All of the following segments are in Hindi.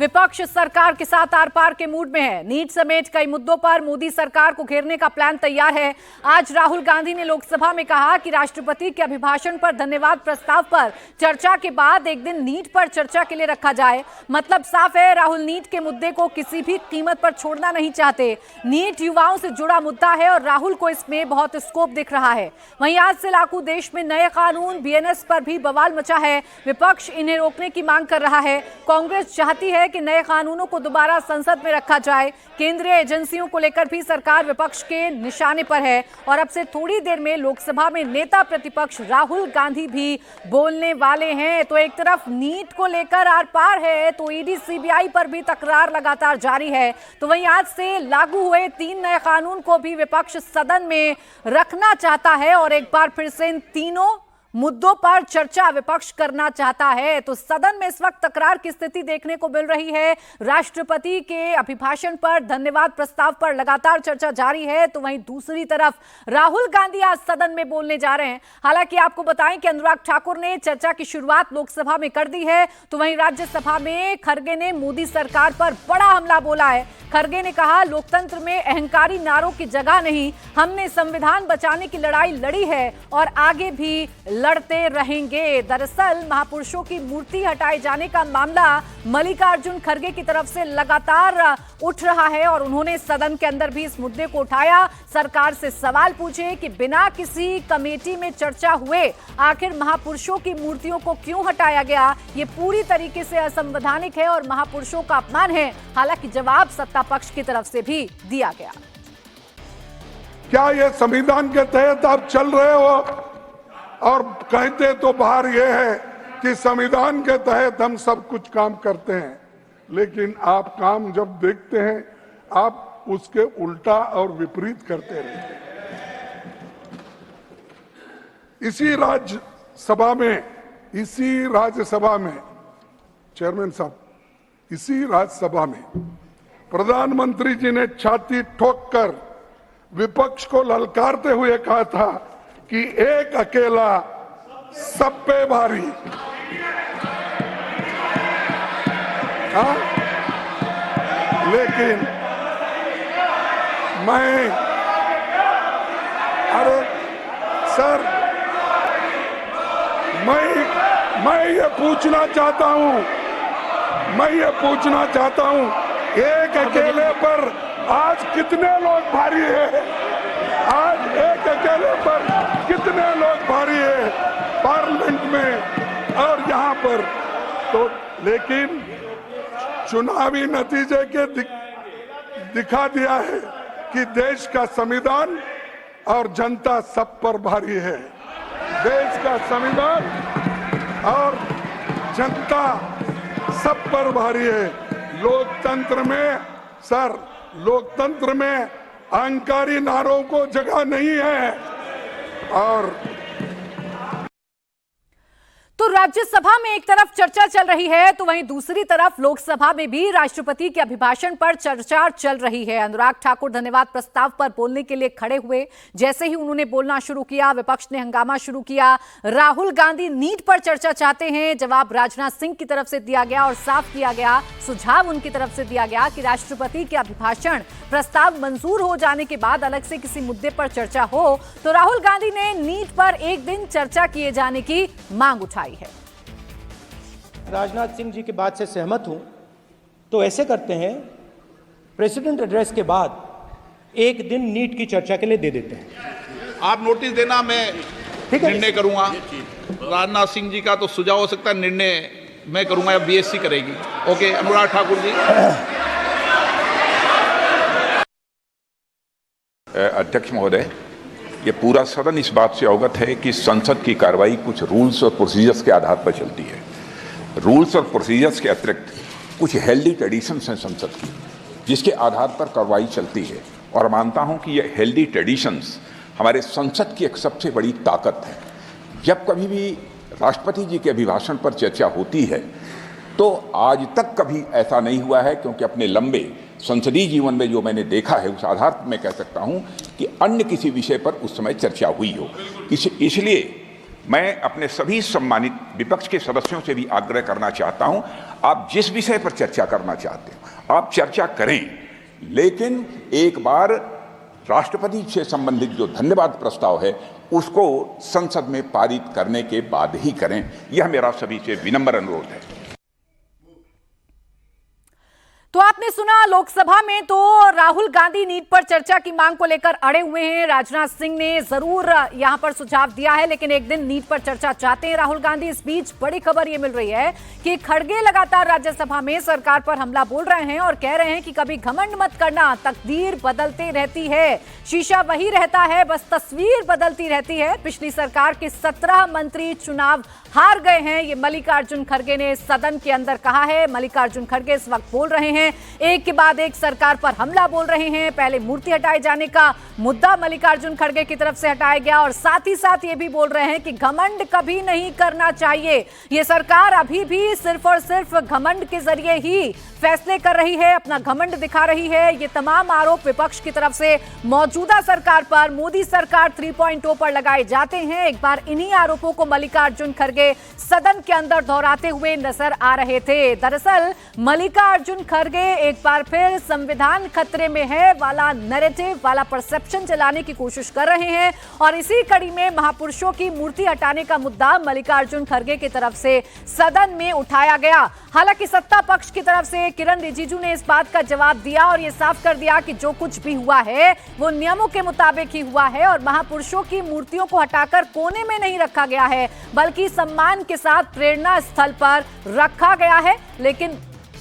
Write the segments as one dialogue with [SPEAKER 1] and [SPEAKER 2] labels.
[SPEAKER 1] विपक्ष सरकार के साथ आर पार के मूड में है। नीट समेत कई मुद्दों पर मोदी सरकार को घेरने का प्लान तैयार है। आज राहुल गांधी ने लोकसभा में कहा कि राष्ट्रपति के अभिभाषण पर धन्यवाद प्रस्ताव पर चर्चा के बाद एक दिन नीट पर चर्चा के लिए रखा जाए। मतलब साफ है, राहुल नीट के मुद्दे को किसी भी कीमत पर छोड़ना नहीं चाहते। नीट युवाओं से जुड़ा मुद्दा है और राहुल को इसमें बहुत स्कोप दिख रहा है। वहीं आज से लागू देश में नए कानून बीएनएस पर भी बवाल मचा है। विपक्ष इन्हें रोकने की मांग कर रहा है। कांग्रेस चाहती है कि नए कानूनों को दोबारा संसद में रखा जाए। केंद्रीय एजेंसियों को लेकर भी सरकार विपक्ष के निशाने पर है और अब से थोड़ी देर में लोकसभा में नेता प्रतिपक्ष राहुल गांधी भी बोलने वाले हैं। तो एक तरफ नीट को लेकर आर पार है, तो ईडी सीबीआई पर भी तकरार लगातार जारी है। तो वहीं आज से लागू हुए 3 नए कानून को भी विपक्ष सदन में रखना चाहता है और एक बार फिर से इन तीनों मुद्दों पर चर्चा विपक्ष करना चाहता है। तो सदन में इस वक्त तकरार की स्थिति देखने को मिल रही है। राष्ट्रपति के अभिभाषण पर धन्यवाद प्रस्ताव पर लगातार चर्चा जारी है। तो वहीं दूसरी तरफ राहुल गांधी आज सदन में बोलने जा रहे हैं। हालांकि आपको बताएं कि अनुराग ठाकुर ने चर्चा की शुरुआत लोकसभा में कर दी है। तो वहीं राज्यसभा में खड़गे ने मोदी सरकार पर बड़ा हमला बोला है। खड़गे ने कहा, लोकतंत्र में अहंकारी नारों की जगह नहीं, हमने संविधान बचाने की लड़ाई लड़ी है और आगे भी लड़ते रहेंगे। दरअसल महापुरुषों की मूर्ति हटाए जाने का मामला मल्लिकार्जुन खड़गे की तरफ से लगातार उठ रहा है और उन्होंने सदन के अंदर भी इस मुद्दे को उठाया। सरकार से सवाल पूछे कि बिना किसी कमेटी में चर्चा हुए आखिर महापुरुषों की मूर्तियों को क्यों हटाया गया। ये पूरी तरीके से असंवैधानिक है और महापुरुषों का अपमान है। हालांकि जवाब सत्ता पक्ष की तरफ से भी दिया गया।
[SPEAKER 2] क्या ये संविधान के तहत आप चल रहे हो और कहते तो बाहर ये है कि संविधान के तहत हम सब कुछ काम करते हैं, लेकिन आप काम जब देखते हैं आप उसके उल्टा और विपरीत करते रहते हैं। इसी राज्यसभा में चेयरमैन साहब, इसी राज्यसभा में प्रधानमंत्री जी ने छाती ठोककर विपक्ष को ललकारते हुए कहा था कि एक अकेला सब पे भारी। हाँ, लेकिन अरे सर, मैं ये पूछना चाहता हूं, एक अकेले पर आज कितने लोग भारी है? आज एक अकेले पर कितने लोग भारी है पार्लियामेंट में और यहाँ पर? तो लेकिन चुनावी नतीजे के दिखा दिया है कि देश का संविधान और जनता सब पर भारी है। देश का संविधान और जनता सब पर भारी है। लोकतंत्र में अहंकारी नारों को जगह नहीं है। और
[SPEAKER 1] तो राज्यसभा में एक तरफ चर्चा चल रही है, तो वहीं दूसरी तरफ लोकसभा में भी राष्ट्रपति के अभिभाषण पर चर्चा चल रही है। अनुराग ठाकुर धन्यवाद प्रस्ताव पर बोलने के लिए खड़े हुए। जैसे ही उन्होंने बोलना शुरू किया, विपक्ष ने हंगामा शुरू किया। राहुल गांधी नीट पर चर्चा चाहते हैं। जवाब राजनाथ सिंह की तरफ से दिया गया और साफ किया गया, सुझाव उनकी तरफ से दिया गया कि राष्ट्रपति के अभिभाषण प्रस्ताव मंजूर हो जाने के बाद अलग से किसी मुद्दे पर चर्चा हो। तो राहुल गांधी ने नीट पर एक दिन चर्चा किए जाने की मांग उठाई है।
[SPEAKER 3] राजनाथ सिंह जी की बात से सहमत हूं। तो ऐसे करते हैं, प्रेसिडेंट एड्रेस के बाद एक दिन नीट की चर्चा के लिए दे देते हैं।
[SPEAKER 4] आप नोटिस देना, मैं निर्णय करूंगा। राजनाथ सिंह जी का तो सुझाव हो सकता है, निर्णय मैं करूंगा या बीएससी करेगी। ओके, अनुराग ठाकुर जी।
[SPEAKER 5] अध्यक्ष महोदय, ये पूरा सदन इस बात से अवगत है कि संसद की कार्रवाई कुछ रूल्स और प्रोसीजर्स के आधार पर चलती है। रूल्स और प्रोसीजर्स के अतिरिक्त कुछ हेल्दी ट्रेडिशंस हैं संसद की, जिसके आधार पर कार्रवाई चलती है। और मानता हूं कि ये हेल्दी ट्रेडिशंस हमारे संसद की एक सबसे बड़ी ताकत है। जब कभी भी राष्ट्रपति जी के अभिभाषण पर चर्चा होती है तो आज तक कभी ऐसा नहीं हुआ है, क्योंकि अपने लंबे संसदीय जीवन में जो मैंने देखा है उस आधार पर मैं कह सकता हूं कि अन्य किसी विषय पर उस समय चर्चा हुई हो। इसलिए मैं अपने सभी सम्मानित विपक्ष के सदस्यों से भी आग्रह करना चाहता हूं, आप जिस विषय पर चर्चा करना चाहते हो आप चर्चा करें, लेकिन एक बार राष्ट्रपति से संबंधित जो धन्यवाद प्रस्ताव है उसको संसद में पारित करने के बाद ही करें। यह मेरा सभी से विनम्र अनुरोध है।
[SPEAKER 1] तो आपने सुना, लोकसभा में तो राहुल गांधी नीट पर चर्चा की मांग को लेकर अड़े हुए हैं। राजनाथ सिंह ने जरूर यहां पर सुझाव दिया है, लेकिन एक दिन नीट पर चर्चा चाहते हैं राहुल गांधी। इस बीच बड़ी खबर यह मिल रही है कि खड़गे लगातार राज्यसभा में सरकार पर हमला बोल रहे हैं और कह रहे हैं कि कभी घमंड मत करना, तकदीर बदलती रहती है, शीशा वही रहता है, बस तस्वीर बदलती रहती है। पिछली सरकार के 17 मंत्री चुनाव हार गए हैं, ये मल्लिकार्जुन खड़गे ने सदन के अंदर कहा है। मल्लिकार्जुन खड़गे इस वक्त बोल रहे हैं, एक के बाद एक सरकार पर हमला बोल रहे हैं। पहले मूर्ति हटाए जाने का मुद्दा मल्लिकार्जुन खड़गे की तरफ से हटाया गया और साथ ही साथ ये भी बोल रहे हैं कि घमंड कभी नहीं करना चाहिए। ये सरकार अभी भी सिर्फ और सिर्फ घमंड के जरिए ही फैसले कर रही है, अपना घमंड दिखा रही है। ये तमाम आरोप विपक्ष की तरफ से मौजूदा सरकार पर, मोदी सरकार 3.0 पर लगाए जाते हैं। एक बार इन्हीं आरोपों को मल्लिकार्जुन खड़गे सदन के अंदर दोहराते हुए नजर आ रहे थे। दरअसल मल्लिकार्जुन खड़गे एक बार फिर संविधान खतरे में है वाला नैरेटिव वाला परसेप्शन चलाने की कोशिश कर रहे हैं और इसी कड़ी में महापुरुषों की मूर्ति हटाने का मुद्दा मल्लिकार्जुन खड़गे की तरफ से सदन में उठाया गया। हालांकि सत्ता पक्ष की तरफ से किरण रिजिजू ने इस बात का जवाब दिया और यह साफ कर दिया कि जो कुछ भी हुआ है वो नियमों के मुताबिक ही हुआ है और महापुरुषों की मूर्तियों को हटाकर कोने में नहीं रखा गया है, बल्कि सम्मान के साथ प्रेरणा स्थल पर रखा गया है। लेकिन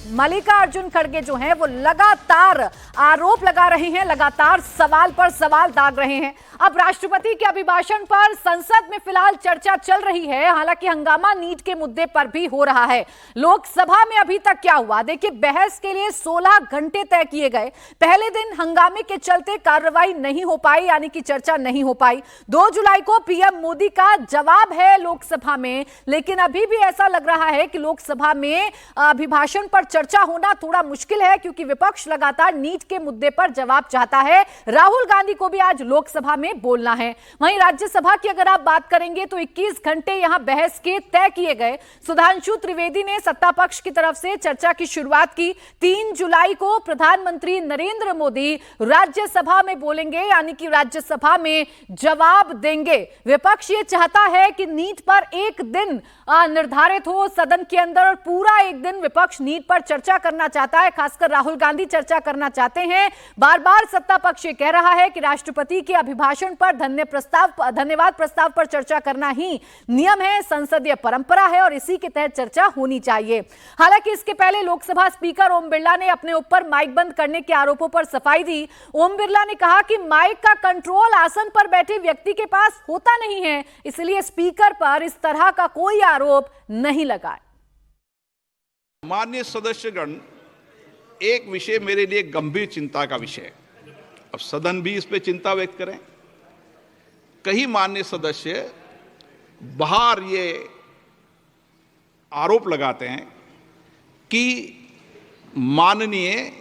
[SPEAKER 1] मल्लिकार्जुन खड़गे जो हैं वो लगातार आरोप लगा रहे हैं, लगातार सवाल पर सवाल दाग रहे हैं। अब राष्ट्रपति के अभिभाषण पर संसद में फिलहाल चर्चा चल रही है, हालांकि हंगामा नीट के मुद्दे पर भी हो रहा है। लोकसभा में अभी तक क्या हुआ, देखिए, बहस के लिए 16 घंटे तय किए गए। पहले दिन हंगामे के चलते कार्रवाई नहीं हो पाई, यानी कि चर्चा नहीं हो पाई। 2 जुलाई को पीएम मोदी का जवाब है लोकसभा में, लेकिन अभी भी ऐसा लग रहा है कि लोकसभा में अभिभाषण पर चर्चा होना थोड़ा मुश्किल है, क्योंकि विपक्ष लगातार नीट के मुद्दे पर जवाब चाहता है। राहुल गांधी को भी आज लोकसभा में बोलना है। वहीं राज्यसभा की अगर आप बात करेंगे तो 21 घंटे यहां बहस के तय किए गए। सुधांशु त्रिवेदी ने सत्ता पक्ष की तरफ से चर्चा की शुरुआत की। 3 जुलाई को प्रधानमंत्री नरेंद्र मोदी राज्यसभा में बोलेंगे, यानी कि राज्यसभा में जवाब देंगे। विपक्ष ये चाहता है कि नीट पर एक दिन निर्धारित हो सदन के अंदर और पूरा एक दिन विपक्ष नीट पर चर्चा करना चाहता है, खासकर राहुल गांधी चर्चा करना चाहते हैं। बार बार सत्ता पक्ष ये कह रहा है कि राष्ट्रपति के अभिभाषण पर धन्यवाद प्रस्ताव पर चर्चा करना ही नियम है, संसदीय परंपरा है और इसी के तहत चर्चा होनी चाहिए। हालांकि इसके पहले लोकसभा स्पीकर ओम बिरला ने अपने ऊपर माइक बंद करने के आरोपों पर सफाई दी। ओम बिरला ने कहा कि माइक का कंट्रोल आसन पर बैठे व्यक्ति के पास होता नहीं है, इसलिए स्पीकर पर इस तरह का कोई आरोप नहीं लगा।
[SPEAKER 4] माननीय सदस्यगण, एक विषय मेरे लिए गंभीर चिंता का विषय है। अब सदन भी इस पे चिंता व्यक्त करें। कई माननीय सदस्य बाहर ये आरोप लगाते हैं कि माननीय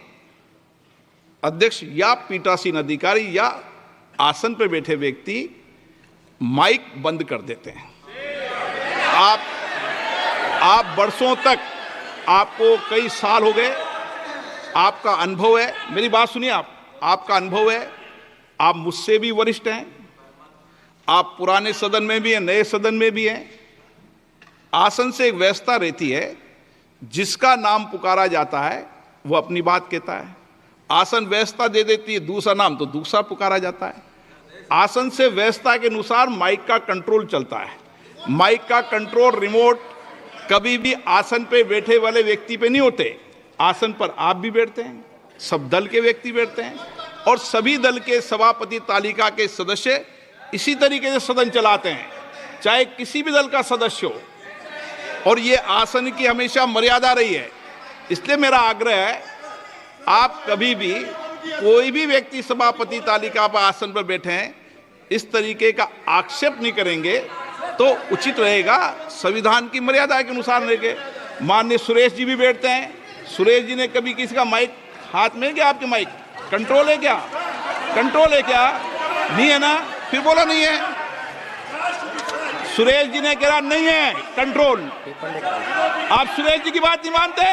[SPEAKER 4] अध्यक्ष या पीठासीन अधिकारी या आसन पर बैठे व्यक्ति माइक बंद कर देते हैं। आप वर्षों तक, आपको कई साल हो गए, आपका अनुभव है, मेरी बात सुनिए, आपका अनुभव है, आप मुझसे भी वरिष्ठ हैं, आप पुराने सदन में भी हैं, नए सदन में भी हैं। आसन से एक व्यवस्था रहती है, जिसका नाम पुकारा जाता है वो अपनी बात कहता है। आसन व्यवस्था दे देती है, दूसरा नाम तो दूसरा पुकारा जाता है। आसन से व्यवस्था के अनुसार माइक का कंट्रोल चलता है। माइक का कंट्रोल रिमोट कभी भी आसन पे बैठे वाले व्यक्ति पे नहीं होते। आसन पर आप भी बैठते हैं, सब दल के व्यक्ति बैठते हैं और सभी दल के सभापति तालिका के सदस्य इसी तरीके से सदन चलाते हैं, चाहे किसी भी दल का सदस्य हो, और ये आसन की हमेशा मर्यादा रही है। इसलिए मेरा आग्रह है, आप कभी भी कोई भी व्यक्ति सभापति तालिका पर आसन पर बैठे हैं, इस तरीके का आक्षेप नहीं करेंगे तो उचित रहेगा। संविधान की मर्यादा के अनुसार रहेंगे। माननीय सुरेश जी भी बैठते हैं, सुरेश जी ने कभी किसी का माइक हाथ में है क्या? आपके माइक कंट्रोल है क्या? कंट्रोल है क्या? नहीं है ना, फिर बोला नहीं है। सुरेश जी ने कहा नहीं है कंट्रोल। आप सुरेश जी की बात नहीं मानते?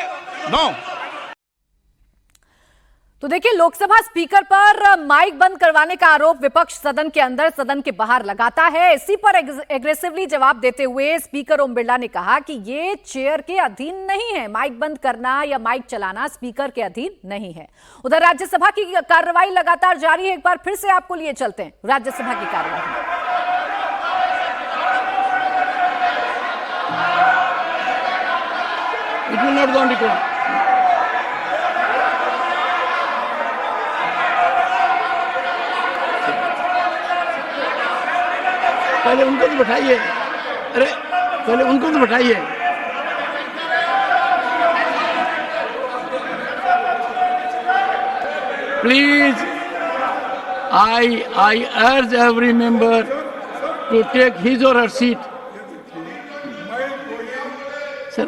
[SPEAKER 4] नो।
[SPEAKER 1] तो देखिए, लोकसभा स्पीकर पर माइक बंद करवाने का आरोप विपक्ष सदन के अंदर सदन के बाहर लगाता है। इसी पर एग्रेसिवली जवाब देते हुए स्पीकर ओम बिरला ने कहा कि ये चेयर के अधीन नहीं है, माइक बंद करना या माइक चलाना स्पीकर के अधीन नहीं है। उधर राज्यसभा की कार्रवाई लगातार जारी है। एक बार फिर से आपको लिए चलते हैं राज्यसभा की कार्रवाई।
[SPEAKER 6] पहले उनको तो बैठाइए, अरे पहले उनको तो बैठाइए। Please, I urge every member to take his or her seat. Sir,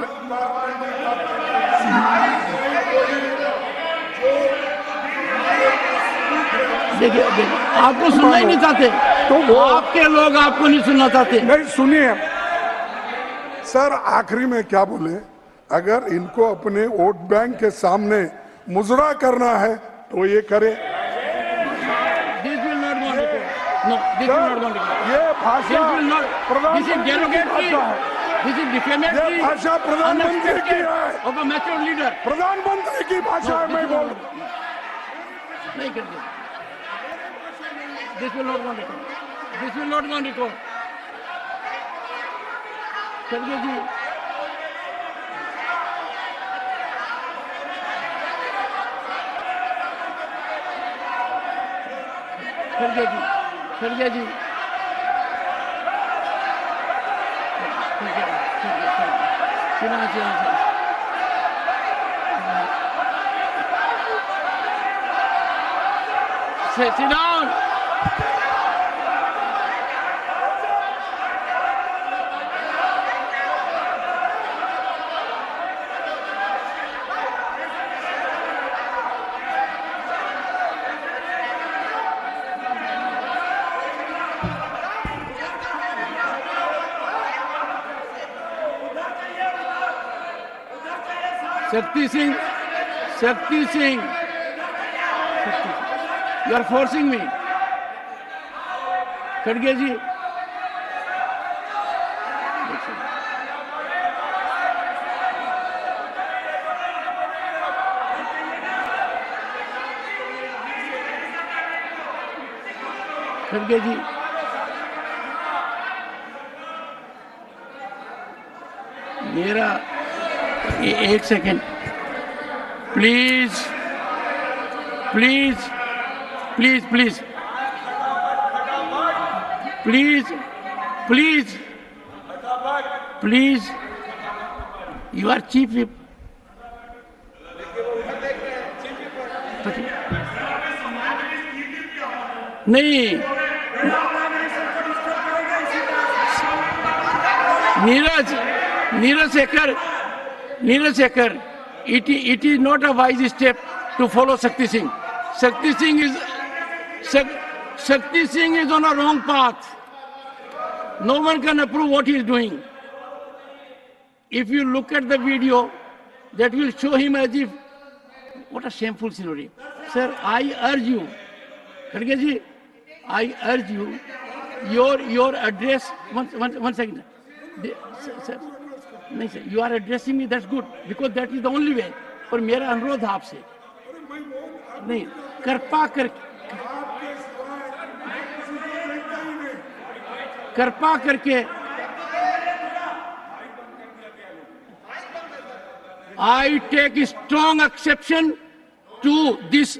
[SPEAKER 6] देखिए आपको सुनना ही नहीं चाहते, तो वो आपके लोग आपको नहीं सुनना चाहते।
[SPEAKER 2] नहीं, सुनिए सर, आखिरी में क्या बोले, अगर इनको अपने वोट बैंक के सामने मुजरा करना है तो ये करे।
[SPEAKER 6] This will not go on record. No, this will not go on record.
[SPEAKER 2] ये भाषा
[SPEAKER 6] This is derogatory. This is defamatory.
[SPEAKER 2] ये भाषा प्रधानमंत्री की है,
[SPEAKER 6] of a mature leader.
[SPEAKER 2] प्रधानमंत्री की भाषा है, मैं बोल
[SPEAKER 6] नहीं करते। This will not go on record. This will not go on record. खड़गे जी, खड़गे जी, खड़गे जी, sit down. Shakti Singh, you are forcing me. खड़गे जी, खड़गे जी, मेरा एक second please please please please please please please you are chief whip. नहीं, Neeraj Shekhar, it is not a wise step to follow Shakti Singh. Shakti Singh is on a wrong path. No one can approve what he is doing. If you look at the video, that will show him as if, what a shameful scenario. Sir, I urge you, Khadge ji, I urge you, your address, one second. Sir, नहीं sir, you are addressing me, that's good, because that is the only way. पर मेरा अनुरोध आपसे, नहीं, कृपा करके I take strong exception to this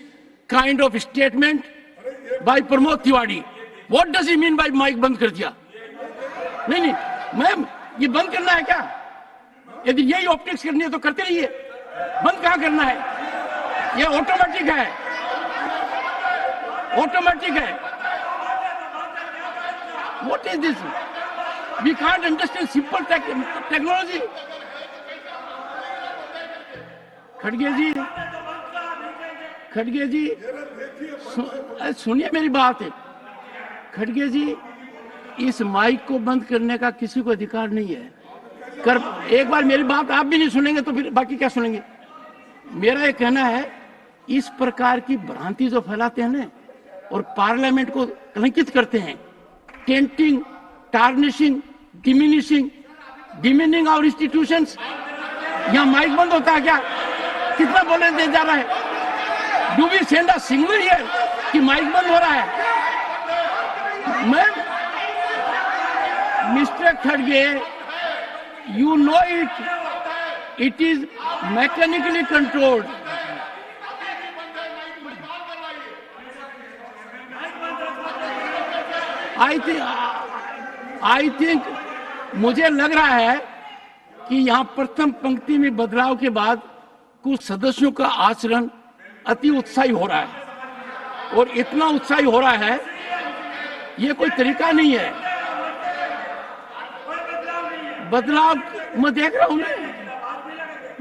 [SPEAKER 6] kind of statement by Pramod Tiwari. What does he mean by mic बंद कर दिया? नहीं, मैम, ये बंद करना है क्या? यदि यही ऑप्टिक्स करनी है तो करते रहिए, बंद कहां करना है? ये ऑटोमेटिक है, ऑटोमेटिक है। What is this? We can't understand simple technology. खड़गे जी, सुनिए मेरी बात है। खड़गे जी, इस माइक को बंद करने का किसी को अधिकार नहीं है। एक बार मेरी बात आप भी नहीं सुनेंगे तो फिर बाकी क्या सुनेंगे। मेरा ये कहना है, इस प्रकार की भ्रांति जो फैलाते हैं ना और पार्लियामेंट को कलंकित करते हैं, tainting, tarnishing, demeaning our institutions. यहाँ माइक बंद होता है क्या? कितना बोलने दे जा रहा है? Do we send a signal here कि माइक बंद हो रहा है? मैं मिस्टर खड़गे, you know it is mechanically controlled. I think मुझे लग रहा है कि यहाँ प्रथम पंक्ति में बदलाव के बाद कुछ सदस्यों का आचरण अति उत्साही हो रहा है और इतना उत्साही हो रहा है, ये कोई तरीका नहीं है। बदलाव मैं देख रहा हूं ना,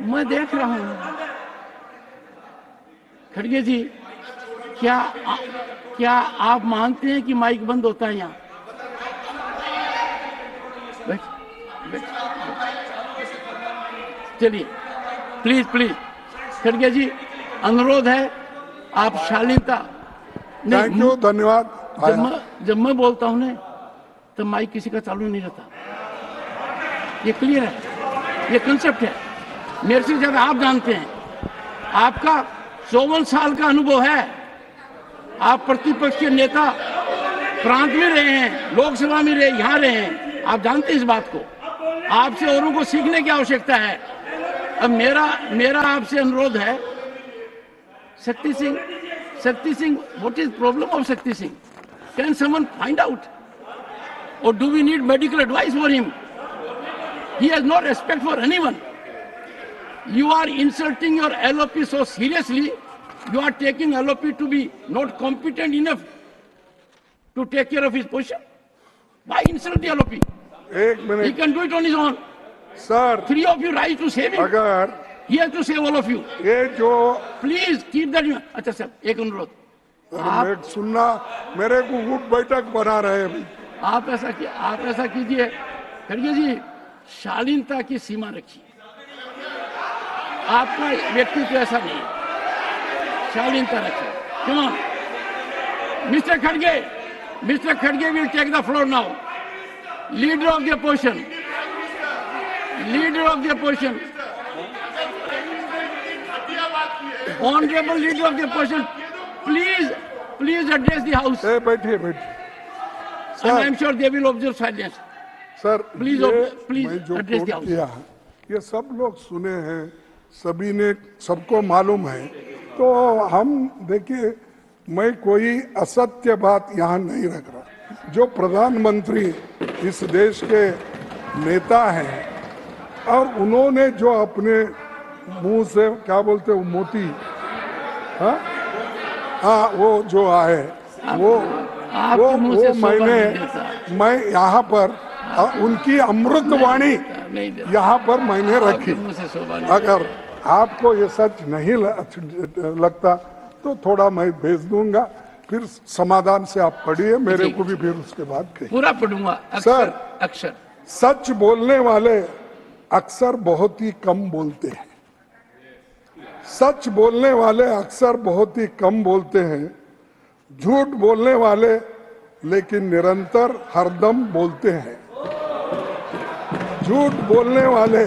[SPEAKER 6] मैं देख रहा हूं। खड़गे जी, क्या आप मानते हैं कि माइक बंद होता है यहाँ? चलिए प्लीज खड़गे जी, अनुरोध है आप शालीनता।
[SPEAKER 2] थैंक यू, धन्यवाद।
[SPEAKER 6] जब मैं बोलता हूं ना तो माइक किसी का चालू नहीं रहता। ये क्लियर है, ये कंसेप्ट है। मेरे से ज्यादा आप जानते हैं, आपका 54 साल का अनुभव है। आप प्रतिपक्ष के नेता प्रांत में रहे हैं, लोकसभा में रहे, यहाँ रहे हैं, आप जानते हैं इस बात को। आपसे औरों को सीखने की आवश्यकता है। अब मेरा आपसे अनुरोध है, Shakti Singh, what is problem of Shakti Singh? Can someone find out? और do we need medical advice for him? He has no respect for anyone. You are insulting your LOP so seriously. You are taking LOP to be not competent enough to take care of his position. Why insult the LOP?
[SPEAKER 2] एक minute,
[SPEAKER 6] He can do it on his own.
[SPEAKER 2] Sir,
[SPEAKER 6] 3 of you rise to save him.
[SPEAKER 2] अगर
[SPEAKER 6] He has to save all of you.
[SPEAKER 2] ये जो
[SPEAKER 6] Please keep that. अच्छा सर, एक अनुरोध,
[SPEAKER 2] मैं सुनना, मेरे को उठ बैठक बना रहे हैं।
[SPEAKER 6] आप ऐसा कीजिए खड़गे जी, शालीनता की सीमा रखिए। आपका व्यक्तित्व ऐसा नहीं है, शालीनता रखिए। कम ऑन मिस्टर खड़गे will take the floor now. Leader of the opposition, honourable leader of the opposition, please address the house.
[SPEAKER 2] बैठिए।
[SPEAKER 6] And I am sure they will observe silence.
[SPEAKER 2] Sir,
[SPEAKER 6] Please
[SPEAKER 2] मैं जो
[SPEAKER 6] address the
[SPEAKER 2] कोट
[SPEAKER 6] house.
[SPEAKER 2] किया है, ये सब लोग सुने हैं, सभी ने, सबको मालूम है। तो हम देखिए, मैं कोई असत्य बात यहाँ नहीं रख रहा। जो प्रधानमंत्री इस देश के नेता हैं और उन्होंने जो अपने मुंह से क्या बोलते हैं, मोती, हाँ वो जो आए वो मैं यहाँ पर उनकी अमृतवाणी यहाँ पर मैंने रखी। अगर आपको ये सच नहीं लगता तो थोड़ा मैं भेज दूंगा, फिर समाधान से आप पढ़िए, मेरे को भी फिर उसके बाद कहिए।
[SPEAKER 6] पूरा पढ़ूंगा।
[SPEAKER 2] सर,
[SPEAKER 6] अक्षर
[SPEAKER 2] सच बोलने वाले अक्सर बहुत ही कम बोलते हैं। सच बोलने वाले अक्सर बहुत ही कम बोलते हैं। झूठ बोलने वाले लेकिन निरंतर हरदम बोलते हैं। झूठ बोलने वाले,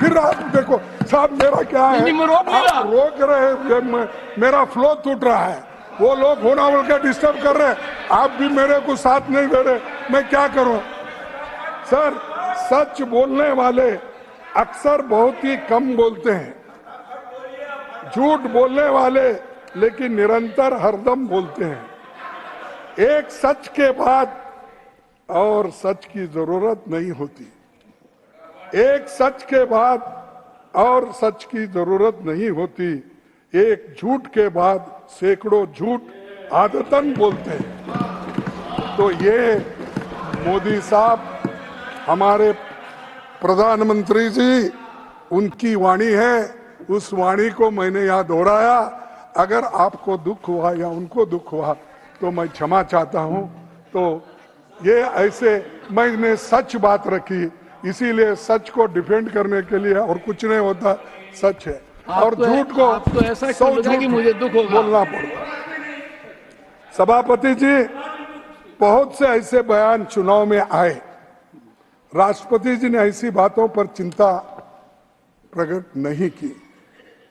[SPEAKER 2] फिर आप देखो साहब, मेरा क्या है, आप रोक रहे हैं, मेरा फ्लो टूट रहा है। वो लोग होना बोल के डिस्टर्ब कर रहे हैं, आप भी मेरे को साथ नहीं दे रहे, मैं क्या करूं? सर, सच बोलने वाले अक्सर बहुत ही कम बोलते हैं। झूठ बोलने वाले लेकिन निरंतर हरदम बोलते हैं। एक सच के बाद और सच की जरूरत नहीं होती। एक सच के बाद और सच की जरूरत नहीं होती। एक झूठ के बाद सैकड़ों झूठ आदतन बोलते हैं। तो ये मोदी साहब, हमारे प्रधानमंत्री जी, उनकी वाणी है। उस वाणी को मैंने यहाँ दोहराया। अगर आपको दुख हुआ या उनको दुख हुआ तो मैं क्षमा चाहता हूँ। तो ये ऐसे मैंने सच बात रखी, इसीलिए सच को डिफेंड करने के लिए, और कुछ नहीं होता, सच है। और झूठ को
[SPEAKER 6] आपको ऐसा
[SPEAKER 2] सौ
[SPEAKER 6] क्यों लगा कि
[SPEAKER 2] झूठ
[SPEAKER 6] मुझे दुख होगा?
[SPEAKER 2] बोलना पड़ता। सभापति जी, बहुत से ऐसे बयान चुनाव में आए, राष्ट्रपति जी ने ऐसी बातों पर चिंता प्रकट नहीं की।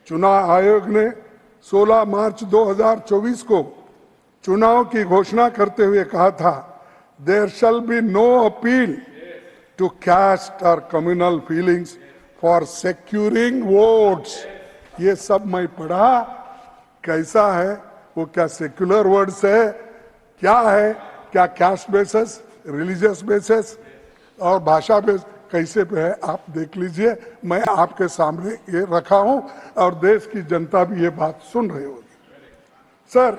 [SPEAKER 2] चुनाव आयोग ने 16 मार्च 2024 को चुनाव की घोषणा करते हुए कहा था, there shall be no appeal to caste और communal feelings for securing votes. ये सब मैं पढ़ा, कैसा है वो? क्या सेक्युलर वर्ड्स है? क्या है? क्या कास्ट बेसिस, रिलीजियस बेसिस और भाषा बेस कैसे पे है? आप देख लीजिए, मैं आपके सामने ये रखा हूं और देश की जनता भी ये बात सुन रही होगी। सर,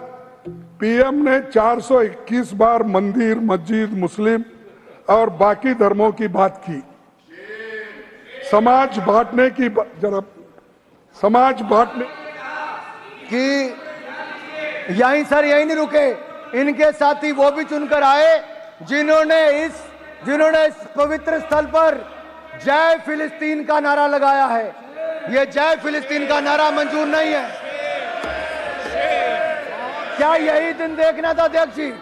[SPEAKER 2] पीएम ने 421 बार मंदिर, मस्जिद, मुस्लिम और बाकी धर्मों की बात की। समाज बांटने की जरा समाज बांटने
[SPEAKER 7] कि यहीं सर यहीं नहीं रुके, इनके साथी वो भी चुनकर आए जिन्होंने इस पवित्र स्थल पर जय फिलिस्तीन का नारा लगाया है। ये जय फिलिस्तीन का नारा मंजूर नहीं है। क्या यही दिन देखना था अध्यक्ष जी?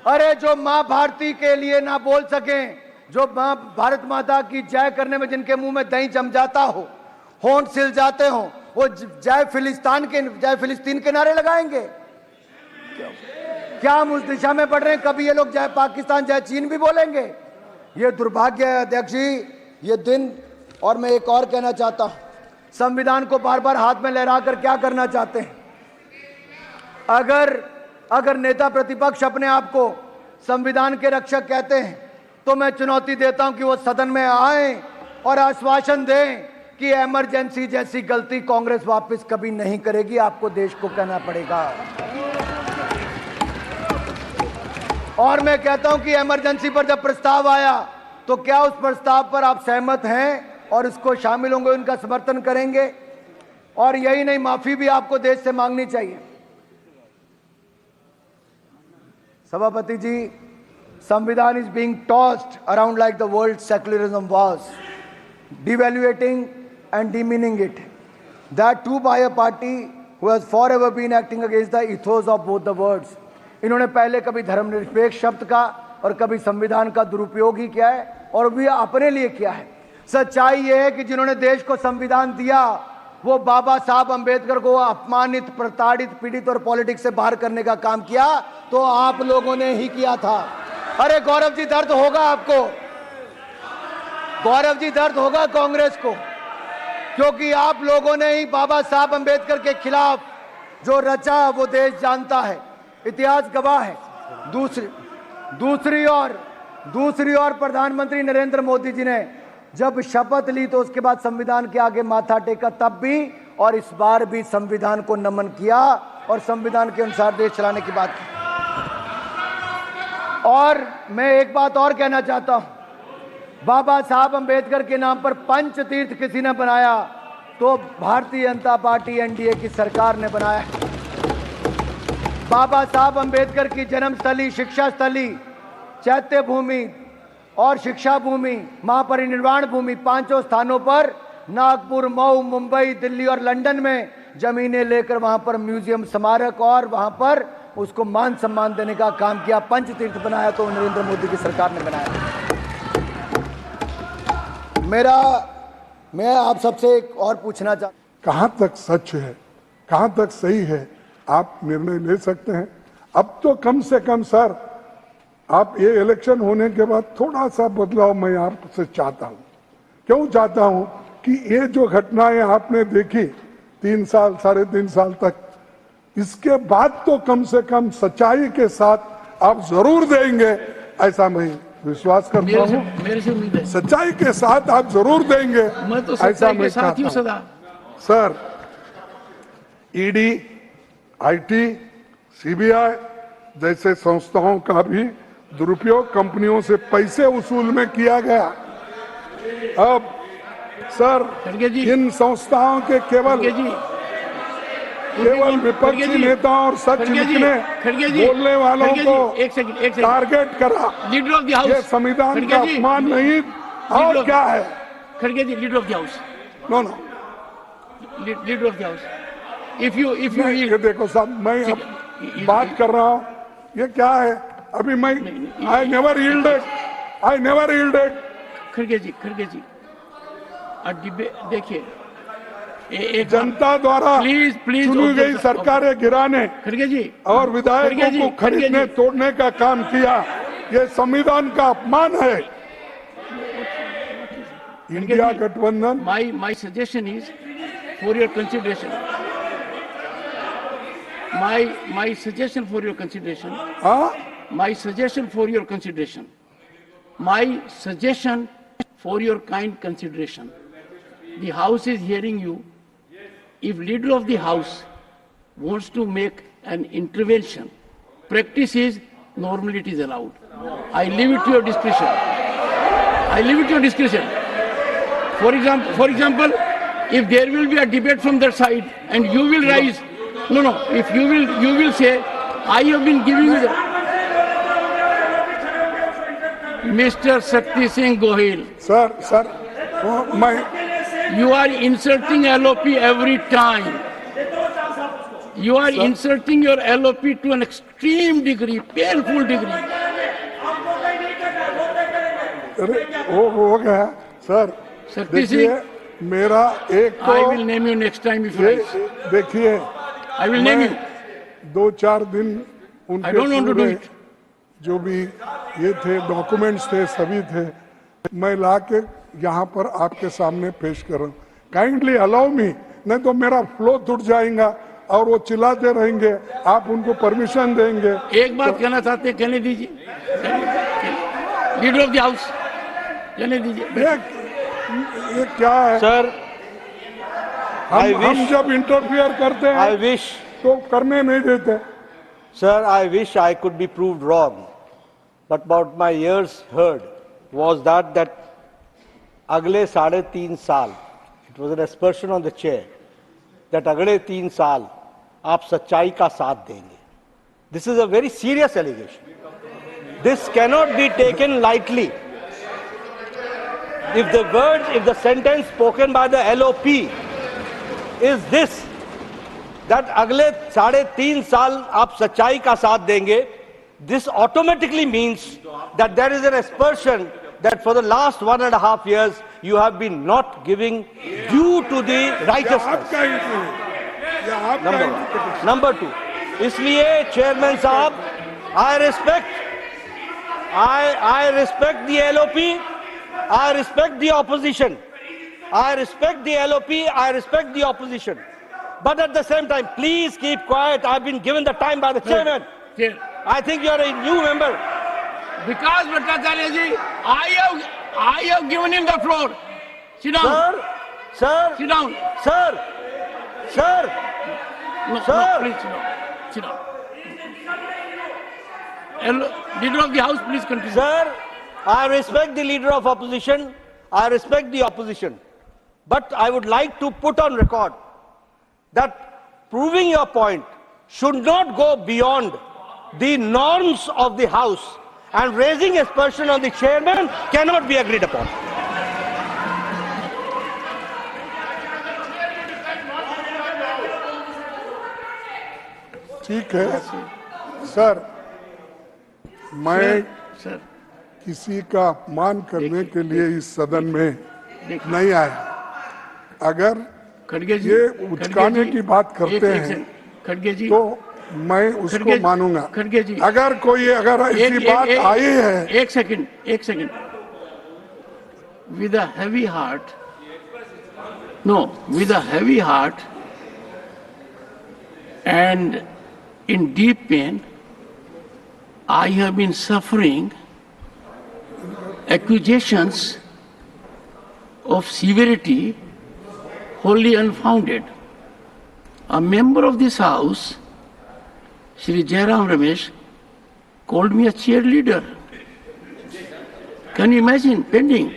[SPEAKER 7] अरे जो मां भारती के लिए ना बोल सकें, जो मां भारत माता की जय करने में जिनके मुंह में दही जम जाता हो, होंठ सिल जाते हो, वो जय फिलिस्तीन के नारे लगाएंगे? क्या हम उस दिशा में बढ़ रहे हैं? कभी ये लोग जय पाकिस्तान, जय चीन भी बोलेंगे? ये दुर्भाग्य है अध्यक्ष जी, ये दिन। और मैं एक और कहना चाहता हूं, संविधान को बार बार हाथ में लहरा कर क्या करना चाहते हैं? अगर नेता प्रतिपक्ष अपने आप को संविधान के रक्षक कहते हैं, तो मैं चुनौती देता हूं कि वो सदन में आए और आश्वासन दें कि इमरजेंसी जैसी गलती कांग्रेस वापस कभी नहीं करेगी। आपको देश को कहना पड़ेगा। और मैं कहता हूं कि इमरजेंसी पर जब प्रस्ताव आया, तो क्या उस प्रस्ताव पर आप सहमत हैं और इसको शामिल होंगे, उनका समर्थन करेंगे? और यही नहीं, माफी भी आपको देश से मांगनी चाहिए। सभापति जी, संविधान is being tossed around like the world secularism was, devaluating and demeaning it, that too by a party who has forever been acting against the ethos of both the words। इन्होंने पहले कभी धर्मनिरपेक्ष शब्द का और कभी संविधान का दुरुपयोग ही किया है, और भी अपने लिए किया है। सच्चाई यह है कि जिन्होंने देश को संविधान दिया, वो बाबा साहब अंबेडकर को अपमानित, प्रताड़ित, पीड़ित और पॉलिटिक्स से बाहर करने का काम किया, तो आप लोगों ने ही किया था। अरे गौरव जी, दर्द होगा आपको, गौरव जी, दर्द होगा कांग्रेस को, क्योंकि आप लोगों ने ही बाबा साहब अंबेडकर के खिलाफ जो रचा वो देश जानता है, इतिहास गवाह है। दूसरी ओर प्रधानमंत्री नरेंद्र मोदी जी ने जब शपथ ली, तो उसके बाद संविधान के आगे माथा टेका, तब भी और इस बार भी संविधान को नमन किया और संविधान के अनुसार देश चलाने की बात की। और मैं एक बात और कहना चाहता हूं, बाबा साहब अंबेडकर के नाम पर पंच तीर्थ किसी ने बनाया, तो भारतीय जनता पार्टी एनडीए की सरकार ने बनाया। बाबा साहब अंबेडकर की जन्मस्थली, शिक्षा स्थली, चैत्य भूमि और शिक्षा भूमि, महापरिनिर्वाण भूमि, पांचों स्थानों पर नागपुर, मऊ, मुंबई, दिल्ली और लंदन में जमीनें लेकर वहां पर म्यूजियम, स्मारक और वहां पर उसको मान सम्मान देने का काम किया। पंच तीर्थ बनाया तो नरेंद्र मोदी की सरकार ने बनाया। मैं आप सबसे एक और पूछना चाहता,
[SPEAKER 2] कहां तक सच है, कहां तक सही है, आप निर्णय ले सकते हैं। अब तो कम से कम सर, आप ये इलेक्शन होने के बाद थोड़ा सा बदलाव मैं आपसे चाहता हूं। क्यों चाहता हूं कि ये जो घटनाएं आपने देखी 3 साल, 3.5 साल तक, इसके बाद तो कम से कम सच्चाई के साथ आप जरूर देंगे, ऐसा मैं विश्वास करता हूं।
[SPEAKER 6] मेरे से उम्मीद है,
[SPEAKER 2] सच्चाई के साथ आप जरूर देंगे,
[SPEAKER 6] मैं तो
[SPEAKER 2] ऐसा
[SPEAKER 6] सच्चाई के
[SPEAKER 2] मैं
[SPEAKER 6] साथ ही हूं
[SPEAKER 2] चाहता
[SPEAKER 6] सदा।
[SPEAKER 2] हूं। सर, ईडी, आईटी, सीबीआई जैसे संस्थाओं का भी दुरुपयोग कंपनियों से पैसे वसूल में किया गया। अब सर, इन संस्थाओं के केवल केवल विपक्षी नेताओं और सच लिखने बोलने वालों को
[SPEAKER 6] एक सेकंड
[SPEAKER 2] टारगेट करा।
[SPEAKER 6] लीडर ऑफ द हाउस,
[SPEAKER 2] ये संविधान का अपमान नहीं और क्या है?
[SPEAKER 6] खड़गे ji, leader of the house,
[SPEAKER 2] no no,
[SPEAKER 6] leader of the house, if you
[SPEAKER 2] ये देखो साहब, मैं अब बात कर रहा हूँ, ये क्या है? अभी मैं आई नेवर यील्डेड।
[SPEAKER 6] खड़गे जी देखिए, एक
[SPEAKER 2] जनता द्वारा
[SPEAKER 6] प्लीज
[SPEAKER 2] चुनी गई सरकारें गिराने
[SPEAKER 6] खड़गे जी
[SPEAKER 2] और विधायकों को खरीदने तोड़ने का काम किया, ये संविधान का अपमान है। इंडिया गठबंधन,
[SPEAKER 6] my suggestion is for your consideration. My suggestion for your consideration.
[SPEAKER 2] हाँ,
[SPEAKER 6] My suggestion for your consideration. My suggestion for your kind consideration. The House is hearing you. If leader of the House wants to make an intervention, practice is normally it is allowed. I leave it to your discretion. For example, if there will be a debate from that side and you will rise, if you will say, I have been giving you the... Mr. Shakti Singh Gohil.
[SPEAKER 2] Sir मैं
[SPEAKER 6] You are insulting LOP every time. You are insulting your LOP to an extreme degree, painful degree.
[SPEAKER 2] अरे वो गया सर।
[SPEAKER 6] शक्ति
[SPEAKER 2] देखिए
[SPEAKER 6] सिंह,
[SPEAKER 2] मेरा एक तो
[SPEAKER 6] I will name you next time if you
[SPEAKER 2] ये
[SPEAKER 6] rise.
[SPEAKER 2] देखिए,
[SPEAKER 6] I will name you.
[SPEAKER 2] 2-4 दिन
[SPEAKER 6] I don't want to do
[SPEAKER 2] उनके
[SPEAKER 6] it.
[SPEAKER 2] जो भी ये थे डॉक्यूमेंट्स थे, सभी थे, मैं लाके यहाँ पर आपके सामने पेश कर रहा हूँ। काइंडली अलाउ मी, नहीं तो मेरा फ्लो टूट जाएगा और वो चिल्लाते रहेंगे, आप उनको परमिशन देंगे।
[SPEAKER 6] एक बात कहना चाहते हैं, कहने दीजिए। लीडर ऑफ द हाउस, कहने दीजिए।
[SPEAKER 2] ये क्या है
[SPEAKER 8] सर?
[SPEAKER 2] हम जब इंटरफियर करते हैं
[SPEAKER 8] I wish,
[SPEAKER 2] तो करने नहीं देते।
[SPEAKER 8] sir, I wish I could be proved wrong. But what my ears heard was that अगले 3.5 साल, it was an aspersion on the chair, that अगले 3 साल आप सच्चाई का साथ देंगे. This is a very serious allegation. This cannot be taken lightly. If the sentence spoken by the LOP is this, that अगले 3.5 साल आप सच्चाई का साथ देंगे, this automatically means that there is an aspersion that for the last 1.5 years you have been not giving due to the righteousness. Number two, इसलिए चेयरमैन साहब, I respect the LOP, I respect the opposition, I respect the LOP, I respect the opposition. But at the same time, please keep quiet. I've been given the time by the chairman. I think you are a new member.
[SPEAKER 6] Vikas Bhattacharya ji, I have given him the floor. Sit down.
[SPEAKER 8] Sir,
[SPEAKER 6] Sit down.
[SPEAKER 8] sir,
[SPEAKER 6] No,
[SPEAKER 8] Sir.
[SPEAKER 6] please sit down. Leader of the House, please continue.
[SPEAKER 8] sir, I respect the leader of opposition. I respect the opposition. But I would like to put on record that proving your point should not go beyond the norms of the House, and raising aspersion on the chairman cannot be agreed upon.
[SPEAKER 2] ठीक है सर, मैं
[SPEAKER 6] Sir,
[SPEAKER 2] किसी का अपमान करने के लिए इस सदन में नहीं आया। अगर
[SPEAKER 6] खड़गे जी,
[SPEAKER 2] ये
[SPEAKER 6] खड़गे
[SPEAKER 2] उचकाने
[SPEAKER 6] जी,
[SPEAKER 2] की बात करते
[SPEAKER 6] एक
[SPEAKER 2] हैं
[SPEAKER 6] सेकंड, खड़गे जी,
[SPEAKER 2] तो मैं उसको
[SPEAKER 6] खड़गे-
[SPEAKER 2] मानूंगा।
[SPEAKER 6] खड़गे जी,
[SPEAKER 2] अगर ऐसी बात आई है,
[SPEAKER 6] एक second, with a heavy heart, and in deep pain, I have been suffering accusations of severity wholly unfounded. A member of this House, Shri Jairam Ramesh, called me a cheerleader. Can you imagine? Pending.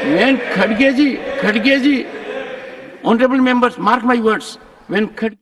[SPEAKER 6] When Khadge ji, honorable members, mark my words, When Khadge